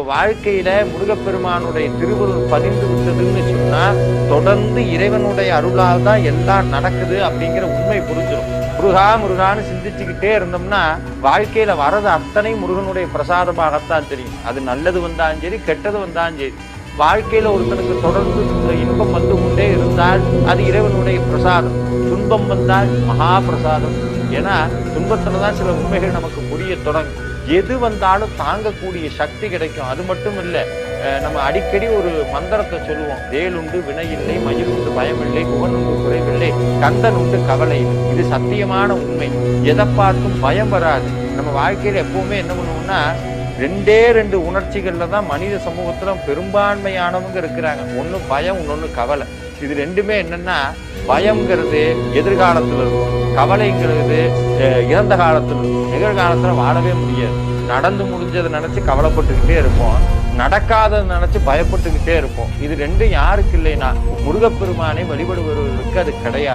வாழ்க்கையில முருகப்பெருமானுடைய திருவருள் பதிந்து விட்டதுன்னு சொன்னா தொடர்ந்து இறைவனுடைய அருளால் தான் எல்லாம் நடக்குது அப்படிங்கிற உண்மை புரிஞ்சிடும். முருகா முருகான்னு சிந்திச்சுக்கிட்டே இருந்தோம்னா வாழ்க்கையில வரது அத்தனை முருகனுடைய பிரசாதமாகத்தான் தெரியும். அது நல்லது வந்தாலும் சரி, கெட்டது வந்தாலும் சரி. வாழ்க்கையில ஒருத்தனுக்கு தொடர்ந்து இன்பம் வந்து கொண்டே இருந்தால் அது இறைவனுடைய பிரசாதம். துன்பம் வந்தால் மகா பிரசாதம். ஏன்னா துன்பத்துலதான் சில உண்மைகள் நமக்கு புரிய தொடங்கும். எது வந்தாலும் தாங்கக்கூடிய சக்தி கிடைக்கும். அது மட்டும் இல்லை, நம்ம அடிக்கடி ஒரு மந்திரத்தை சொல்லுவோம். வேலுண்டு வினையில்லை, மயில் உண்டு பயமில்லை, புகன் உண்டு குறைவில்லை, கந்தன் உண்டு கவலை. இது சத்தியமான உண்மை. எதை பார்த்தும் பயம் வராது. நம்ம வாழ்க்கையில எப்பவுமே என்ன பண்ணுவோம்னா ரெண்டே ரெண்டு உணர்ச்சிகள்ல தான் மனித சமூகத்துல பெரும்பான்மையானவங்க இருக்கிறாங்க. ஒண்ணு பயம், இன்னொன்னு கவலை. இது ரெண்டுமே என்னன்னா, பயம்ங்கிறது எதிர்காலத்துல இருக்கும், கவலைங்கிறது இறந்த காலத்துல இருக்கும். நிகழ்காலத்துல வாழவே முடியாது. நடந்து முடிஞ்சதை நினைச்சு கவலைப்பட்டுக்கிட்டே இருப்போம், நடக்காததை நினைச்சு பயப்பட்டுக்கிட்டே இருப்போம். இது ரெண்டும் யாருக்கு இல்லைன்னா முருகப்பெருமானை வழிபடுபவர்களுக்கு அது கிடையாது.